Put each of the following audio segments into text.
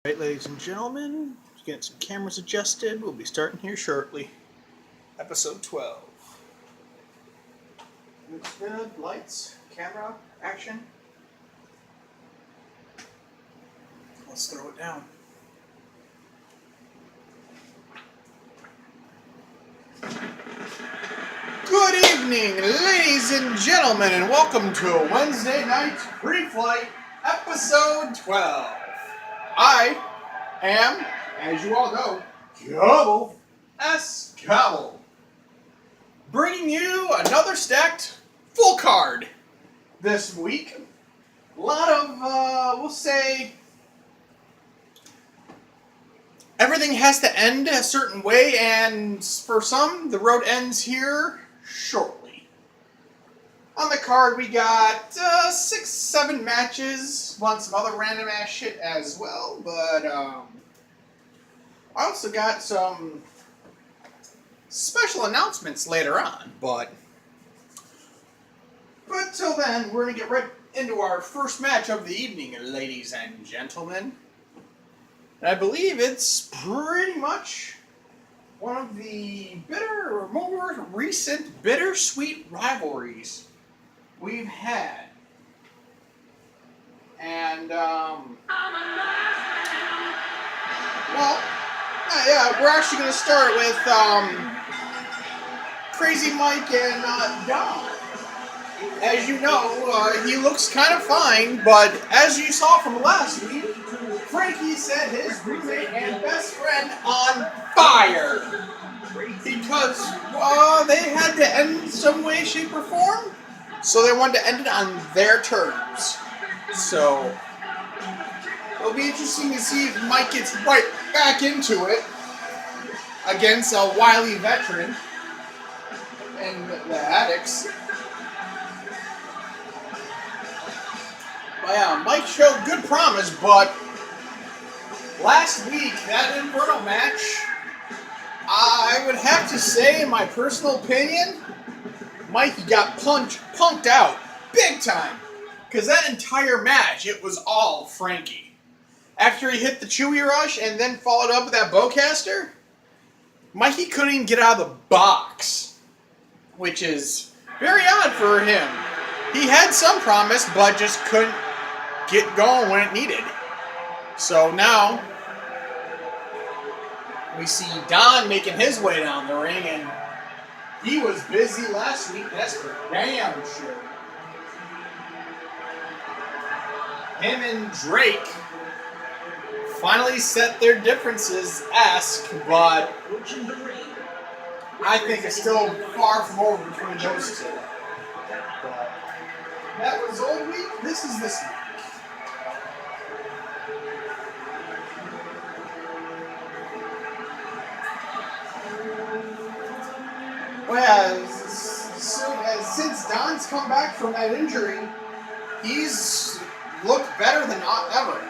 Right, ladies and gentlemen, getting some cameras adjusted. We'll be starting here shortly. Episode 12. Looks good. Lights, camera, action. Let's throw it down. Good evening, ladies and gentlemen, and welcome to Wednesday night's Preflight, Episode 12. I am, as you all know, Gobble S. Gobble, bringing you another stacked full card this week. A lot of, we'll say, everything has to end a certain way, and for some, the road ends here shortly. On the card, we got 6-7 matches, want some other random ass shit as well, but I also got some special announcements later on, but till then, we're going to get right into our first match of the evening, ladies and gentlemen. And I believe it's pretty much one of the more recent bittersweet rivalries we've had. And, we're actually going to start with Crazy Mike and Don. As you know, he looks kind of fine, but as you saw from last week, Frankie set his roommate and best friend on fire because they had to end some way, shape, or form. So they wanted to end it on their terms. So it'll be interesting to see if Mike gets right back into it against a wily veteran and the Addicts. But yeah, Mike showed good promise, but last week, that Inferno match, I would have to say, in my personal opinion, Mikey got punked out big time. Because that entire match, it was all Frankie. After he hit the Chewy Rush and then followed up with that Bowcaster, Mikey couldn't even get out of the box. Which is very odd for him. He had some promise, but just couldn't get going when it needed. So now, we see Don making his way down the ring, and he was busy last week, that's for damn sure. Him and Drake finally set their differences but I think it's still far from over between those two. But that was old week, this is this week. Well, since Don's come back from that injury, he's looked better than ever.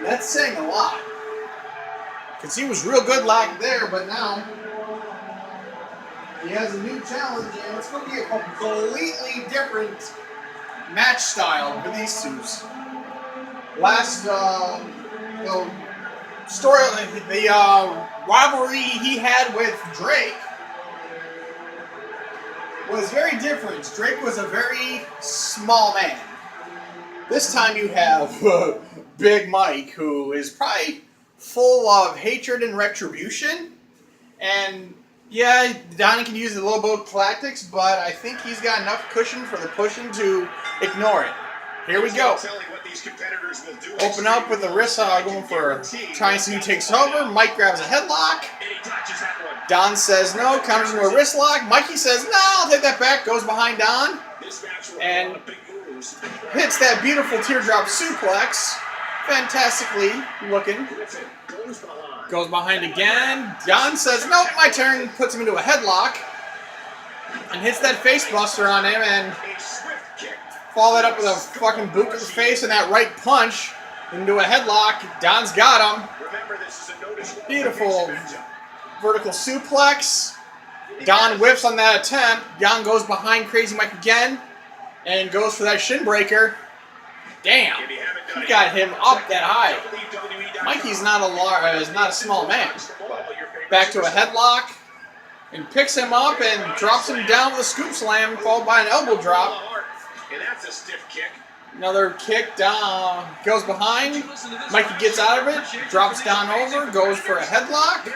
That's saying a lot. Because he was real good there, but now he has a new challenge, and it's going to be a completely different match style for these two. Last, the rivalry he had with Drake was very different. Drake was a very small man. This time you have Big Mike, who is probably full of hatred and retribution. And yeah, Donnie can use a little bit of tactics, but I think he's got enough cushion for the pushing to ignore it. Here we go. Open up with the wrist going for trying to see who takes over. Mike grabs a headlock. Don says no, counters into a wrist lock. Mikey says, no, I'll take that back. Goes behind Don and hits that beautiful teardrop suplex. Fantastically looking. Goes behind again. Don says, nope, my turn. Puts him into a headlock and hits that face buster on him and follow that up with a fucking boot to the face and that right punch into a headlock. Don's got him. Beautiful vertical suplex. Don whiffs on that attempt. Don goes behind Crazy Mike again and goes for that shin breaker. Damn, he got him up that high. Mikey's not a small man. Back to a headlock, and picks him up and drops him down with a scoop slam, followed by an elbow drop. Another kick down, goes behind. Mikey gets out of it, drops Don over, goes for a headlock.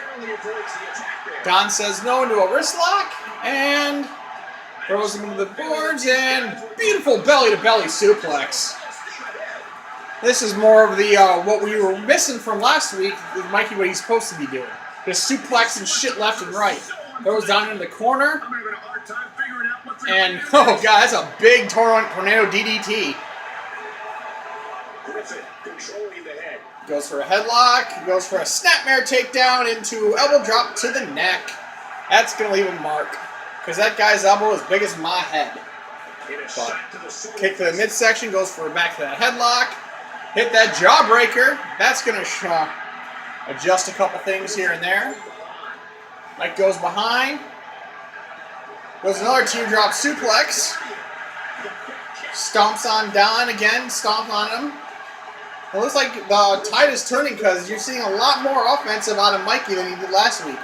Don says no into a wrist lock, and throws him into the boards, and beautiful belly-to-belly suplex. This is more of the what we were missing from last week with Mikey, what he's supposed to be doing. Just suplexing shit left and right. Throws Don in the corner, and oh god, that's a big tornado DDT. Goes for a headlock, goes for a snapmare takedown into elbow drop to the neck. That's going to leave a mark, because that guy's elbow is big as my head. But kick to the midsection, goes for back to that headlock. Hit that jawbreaker. That's going to adjust a couple things here and there. Mike goes behind. Goes another teardrop suplex. Stomps on Don again, stomp on him. It looks like the tide is turning because you're seeing a lot more offensive out of Mikey than he did last week.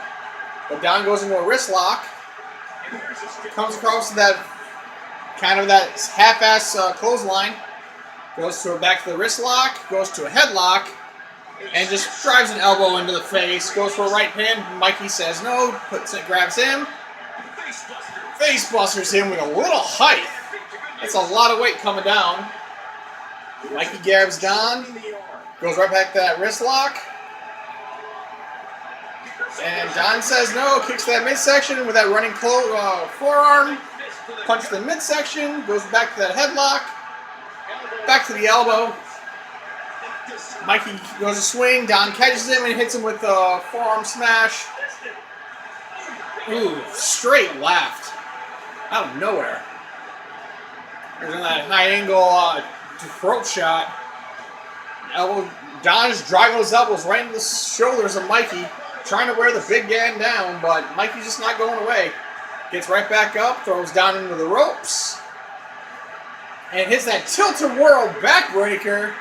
But Don goes into a wrist lock. Comes across that kind of that half-ass clothesline. Goes back to the wrist lock. Goes to a headlock. And just drives an elbow into the face. Goes for a right hand. Mikey says no. Grabs him. Face busters him with a little height. That's a lot of weight coming down. Mikey grabs Don, goes right back to that wrist lock, and Don says no, kicks that midsection with that running forearm, punch to the midsection, goes back to that headlock, back to the elbow. Mikey goes to swing, Don catches him and hits him with a forearm smash. Ooh, straight left, out of nowhere. There's that high angle throat shot. Don is driving those elbows right into the shoulders of Mikey, trying to wear the big man down, but Mikey's just not going away. Gets right back up, throws Don into the ropes, and hits that tilt-a-whirl backbreaker.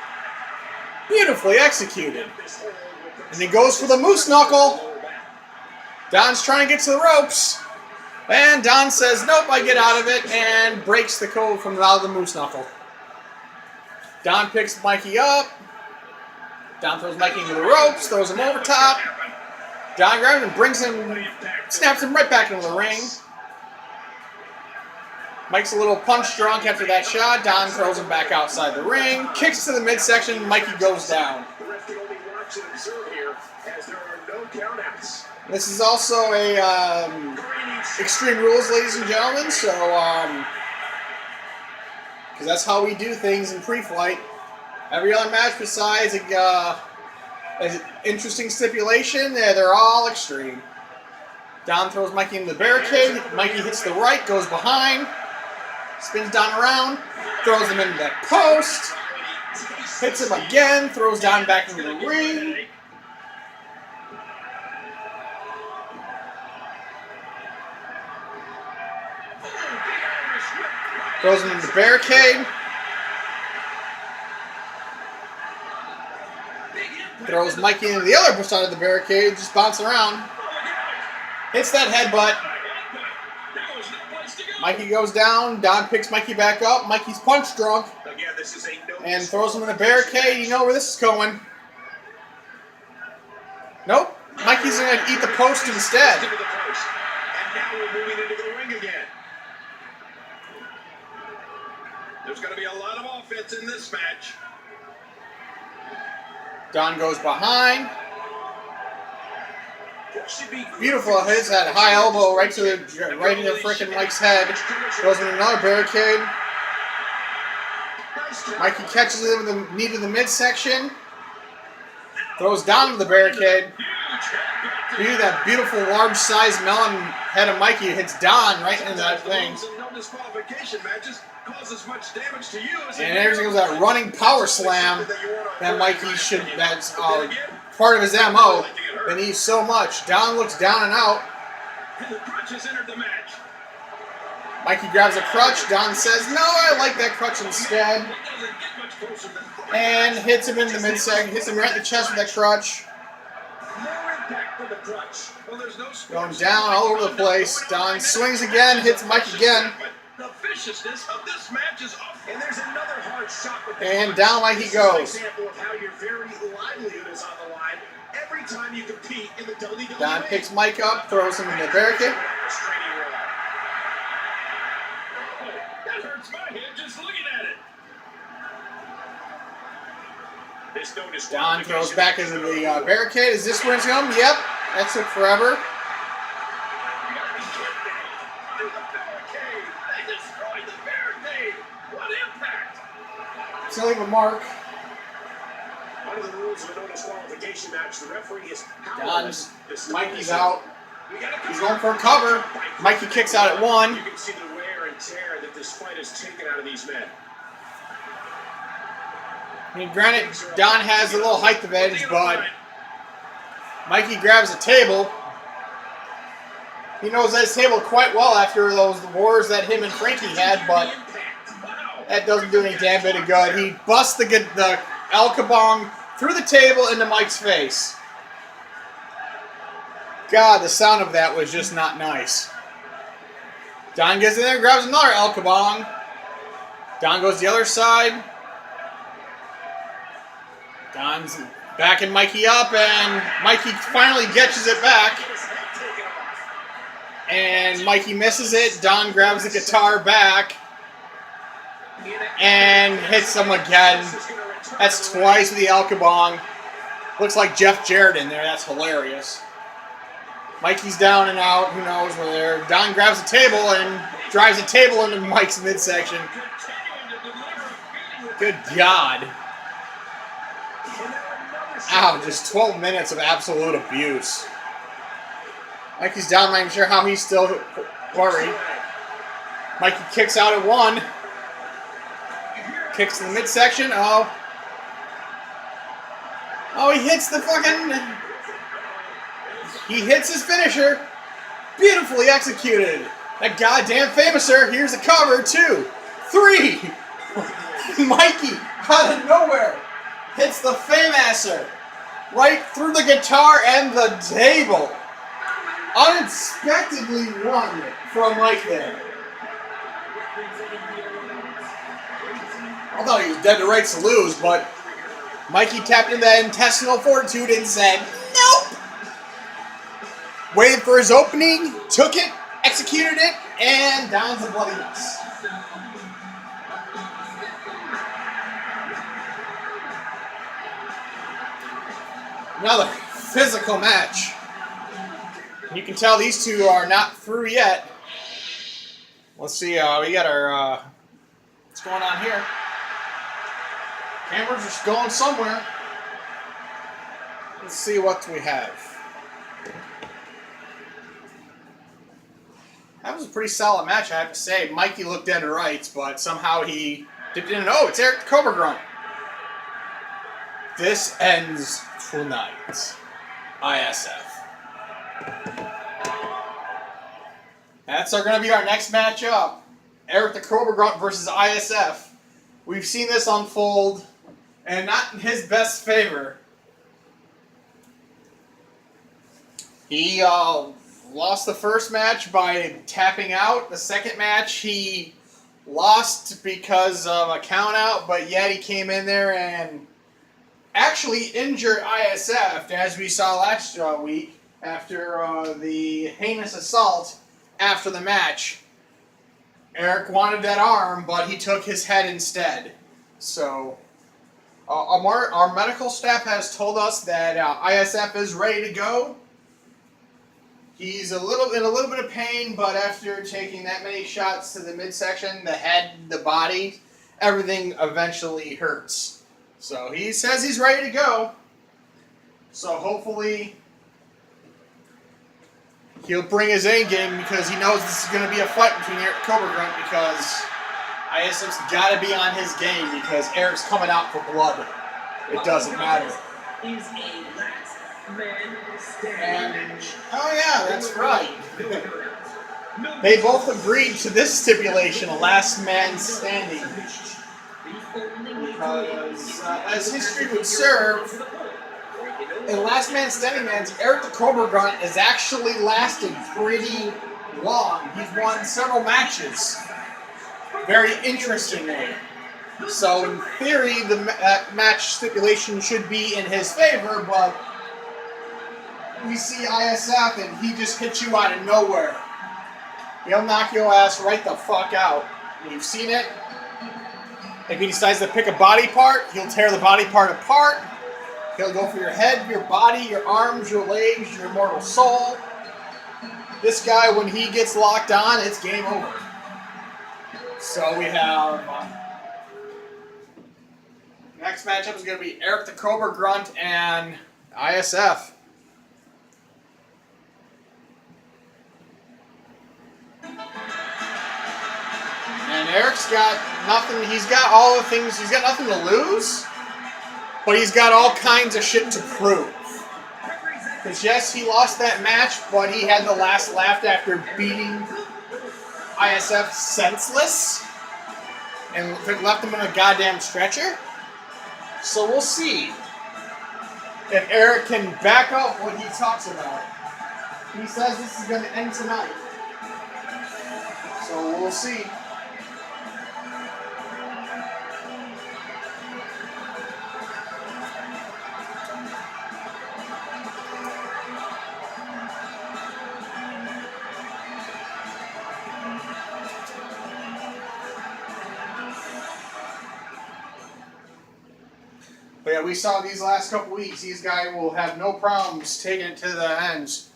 Beautifully executed. And he goes for the moose knuckle. Don's trying to get to the ropes, and Don says, nope, I get out of it, and breaks the code from out of the moose knuckle. Don picks Mikey up. Don throws Mikey into the ropes, throws him over top. Don grabs him and brings him, snaps him right back into the ring. Mike's a little punch drunk after that shot. Don throws him back outside the ring, kicks to the midsection, Mikey goes down. This is also a Extreme Rules, ladies and gentlemen, so because that's how we do things in pre-flight. Every other match besides an interesting stipulation, they're all extreme. Don throws Mikey into the barricade. Mikey hits the right, goes behind, spins Don around, throws him into that post, hits him again, throws Don back into the ring. Throws him into the barricade. Throws Mikey into the other side of the barricade, just bouncing around. Hits that headbutt. Mikey goes down. Don picks Mikey back up. Mikey's punch drunk. And throws him in the barricade. You know where this is going. Nope. Mikey's going to eat the post instead. There's going to be a lot of offense in this match. Don goes behind. Beautiful hits that high elbow right into frickin' Mike's head. Goes in another barricade. Mikey catches him with the knee to the midsection. Throws Don to the barricade. View that beautiful large-sized melon head of Mikey hits Don right into that thing. And everything goes that running power slam that Mikey should, that's part of his MO, that needs so much. Don looks down and out. Mikey grabs a crutch. Don says, no, I like that crutch instead. And hits him in the midsection. Hits him right in the chest with that crutch. Going down all over the place. Don swings again, hits Mike again. The viciousness of this match is off. And there's another hard shot with the and down like he goes. Example of how your very livelihood is on the line every time you compete in the WWE. Don picks Mike up, throws him in the barricade. That hurts my head just looking at it. Don throws back into the barricade. Is this wins him? Yep. That took forever. Still leave a mark. One of the rules of a no disqualification match, the referee is Don's Mikey's out. He's going for a cover. Mikey kicks out at one. You can see the wear and tear that this fight has taken out of these men. I mean, granted, Don has a little height advantage, but Mikey grabs a table. He knows that table quite well after those wars that him and Frankie had, but that doesn't do any damn bit of good. He busts the El Kabong through the table into Mike's face. God, the sound of that was just not nice. Don gets in there and grabs another El Kabong. Don goes the other side. Don's backing Mikey up, and Mikey finally catches it back. And Mikey misses it. Don grabs the guitar back and hits him again. That's twice with the El Kabong. Looks like Jeff Jarrett in there. That's hilarious. Mikey's down and out. Who knows where they're. Don grabs the table and drives the table into Mike's midsection. Good God. Ow, just 12 minutes of absolute abuse. Mikey's down, not even sure how he's still worried. Mikey kicks out at one. Kicks in the midsection. Oh, he hits the fucking... He hits his finisher. Beautifully executed. That goddamn famouser. Here's a cover. 2, 3. Mikey, out of nowhere, hits the famouser right through the guitar and the table. Unexpectedly won from Mike there. I thought he was dead to rights to lose, but Mikey tapped into that intestinal fortitude and said, nope! Waited for his opening, took it, executed it, and down's a bloody mess. Another physical match. You can tell these two are not through yet. Let's see, we got our, what's going on here? Cameras are going somewhere. Let's see what we have. That was a pretty solid match, I have to say. Mikey looked dead to rights, but somehow he dipped in and it's Eric the Cobra Grunt. This ends tonight. ISF. That's going to be our next matchup. Eric the Cobra Grunt versus ISF. We've seen this unfold, and not in his best favor. He lost the first match by tapping out. The second match, he lost because of a count out, but yet he came in there and actually injured ISF, as we saw last week after the heinous assault after the match. Eric wanted that arm, but he took his head instead. So, our medical staff has told us that ISF is ready to go. He's in a little bit of pain, but after taking that many shots to the midsection, the head, the body, everything eventually hurts. So he says he's ready to go. So hopefully he'll bring his A game, because he knows this is going to be a fight between Eric Cobra Grunt, because ISF's got to be on his game, because Eric's coming out for blood. It doesn't matter. And, oh yeah, that's right. They both agreed to this stipulation, a last man standing. Because, as history would serve, in Last Man Standing Match, Eric the Cobra Grunt has actually lasted pretty long. He's won several matches. Very interestingly. So, in theory, the match stipulation should be in his favor, but we see ISF and he just hits you out of nowhere. He'll knock your ass right the fuck out. You've seen it. If he decides to pick a body part, he'll tear the body part apart. He'll go for your head, your body, your arms, your legs, your immortal soul. This guy, when he gets locked on, it's game over. So we have... next matchup is going to be Eric the Cobra Grunt and ISF. And Eric's got nothing, he's got all the things, he's got nothing to lose, but he's got all kinds of shit to prove. Because yes, he lost that match, but he had the last laugh after beating ISF senseless and left him in a goddamn stretcher. So we'll see if Eric can back up what he talks about. He says this is going to end tonight. So we'll see. But yeah, we saw these last couple weeks, these guys will have no problems taking it to the ends.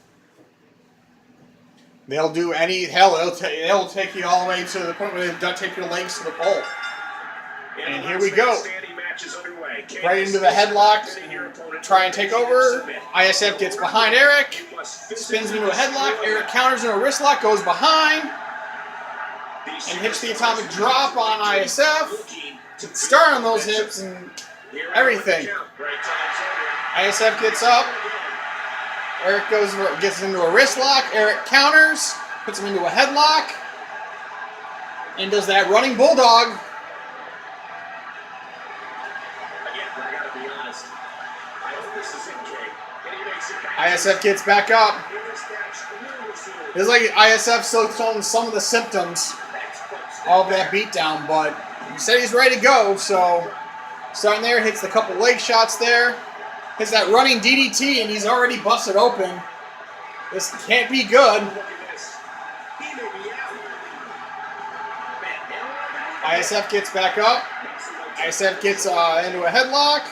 They'll do any, hell, they'll take you all the way to the point where they'll take your legs to the pole. And here we go. Right into the headlock, try and take over. ISF gets behind Eric, spins into a headlock, Eric counters into a wrist lock, goes behind, and hits the atomic drop on ISF. Start on those hips and everything. ISF gets up. Eric gets into a wrist lock. Eric counters, puts him into a headlock, and does that running bulldog. ISF gets back up. It's like ISF still showing some of the symptoms of that beatdown, but he said he's ready to go, so starting there, hits a couple leg shots there. Hits that running DDT, and he's already busted open. This can't be good. ISF gets back up. ISF gets into a headlock.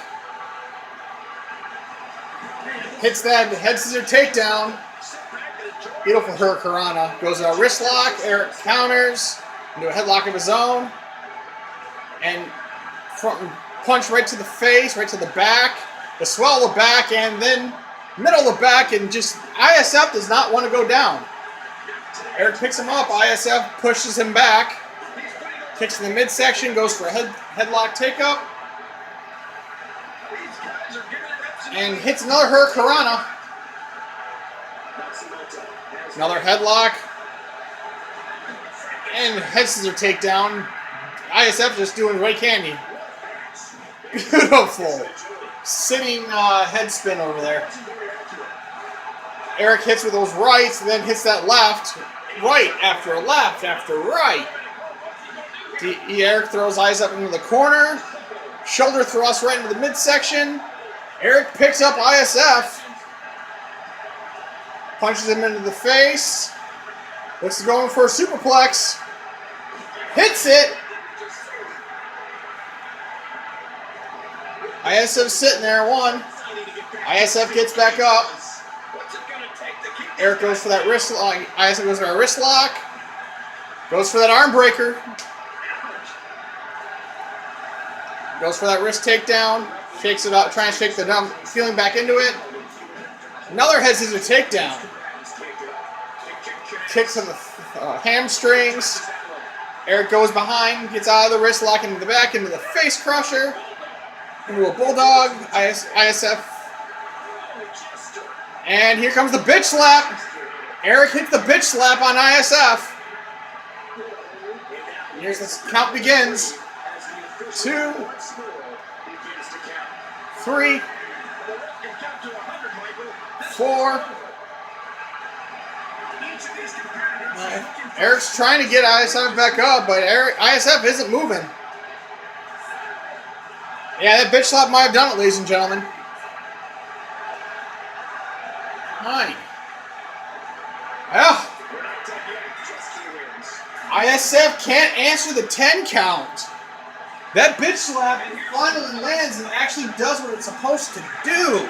Hits that head scissor takedown. Beautiful Hurricanrana. Goes to a wrist lock. Eric counters into a headlock of his own. And front punch right to the face, right to the back. The swell of the back, and then middle of the back, and just ISF does not want to go down. Eric picks him up. ISF pushes him back. Kicks in the midsection, goes for a headlock take-up. And hits another Hurricanrana. Another headlock. And head scissor takedown. ISF just doing Ray Candy. Beautiful. Sitting head spin over there. Eric hits with those rights, then hits that left. Right after left after right. Eric throws ISF into the corner. Shoulder thrust right into the midsection. Eric picks up ISF. Punches him into the face. Looks going for a superplex. Hits it. ISF sitting there, one. ISF gets back up. Eric goes for that wrist lock. ISF goes for a wrist lock. Goes for that arm breaker. Goes for that wrist takedown. Shakes it up, trying to shake the dumb feeling back into it. Another head scissor takedown. Kicks on the hamstrings. Eric goes behind, gets out of the wrist lock into the back, into the face crusher. Into a bulldog, ISF. And here comes the bitch slap. Eric hits the bitch slap on ISF. And here's this count begins. 2, 3, The ref can count to 100, Michael. This 4. each of these competitors is looking for Eric's trying to get ISF back up, but ISF isn't moving. Yeah, that bitch slap might have done it, ladies and gentlemen. 9. Well, We're not done yet. Just 2 wins. ISF can't answer the 10 count. That bitch slap finally lands and actually does what it's supposed to do.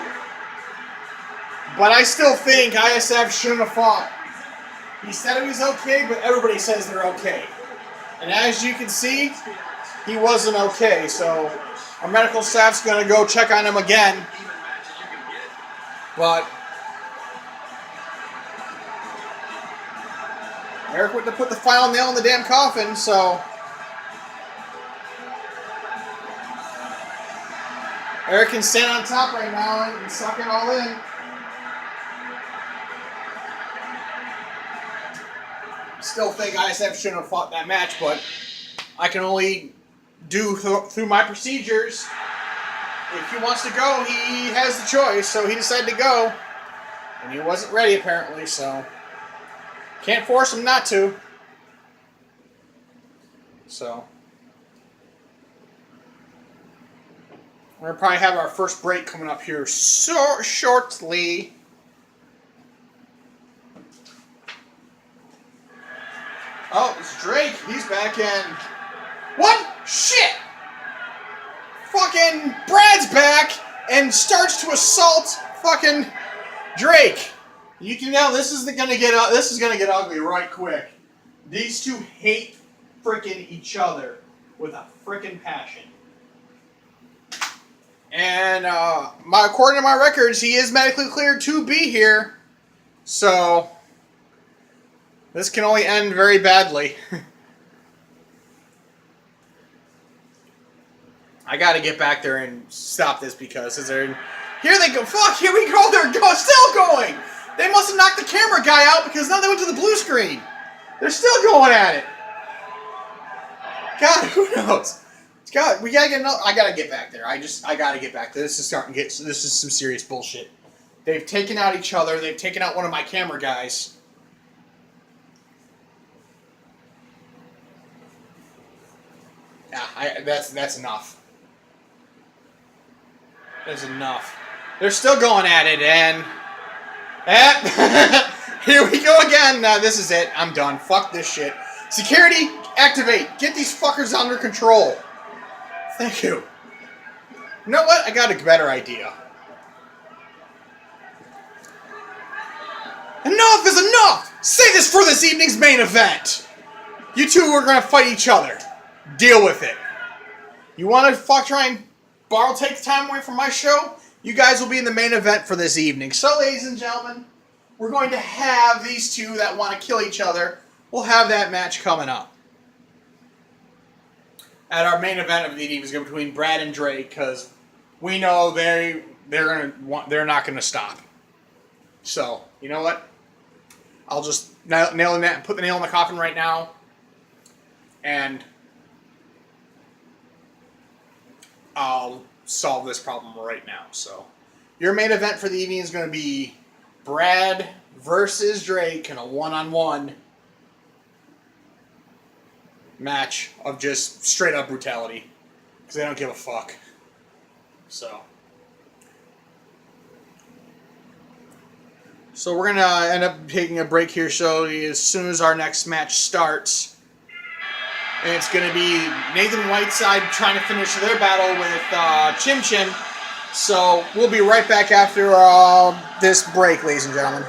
But I still think ISF shouldn't have fought. He said he was okay, but everybody says they're okay. And as you can see, he wasn't okay. So our medical staff's going to go check on him again. Even matches you can get. But Eric went to put the final nail in the damn coffin, so Eric can stand on top right now and suck it all in. Still think ISF shouldn't have fought that match, but I can only do through my procedures. If he wants to go, he has the choice, so he decided to go. And he wasn't ready, apparently, so can't force him not to. So we're going to probably have our first break coming up here so shortly. Oh, it's Drake. He's back in. What? Shit! Fucking Brad's back and starts to assault fucking Drake. You can know this is gonna get ugly right quick. These two hate frickin' each other with a frickin' passion. And according to my records, he is medically cleared to be here. So this can only end very badly. I gotta get back there and stop this because here they go. Fuck, here we go. They're still going. They must have knocked the camera guy out because now they went to the blue screen. They're still going at it. God, who knows? God, we gotta get. I gotta get back there. I gotta get back there. This is starting to get. This is some serious bullshit. They've taken out each other. They've taken out one of my camera guys. Yeah, that's enough. That's enough. They're still going at it, and here we go again. This is it. I'm done. Fuck this shit. Security, activate. Get these fuckers under control. Thank you. You know what? I got a better idea. Enough is enough! Say this for this evening's main event! You two are gonna fight each other. Deal with it. You wanna try and take the time away from my show? You guys will be in the main event for this evening. So, ladies and gentlemen, we're going to have these two that want to kill each other. We'll have that match coming up. At our main event of the evening is between Brad and Drake, because we know they're not gonna stop. So, you know what? I'll just put the nail in the coffin right now, and I'll solve this problem right now. So, your main event for the evening is going to be Brad versus Drake in a one-on-one match of just straight-up brutality, because they don't give a fuck. So we're going to end up taking a break here, so as soon as our next match starts, and it's going to be Nathan Whiteside trying to finish their battle with Chim Chim. So we'll be right back after this break, ladies and gentlemen.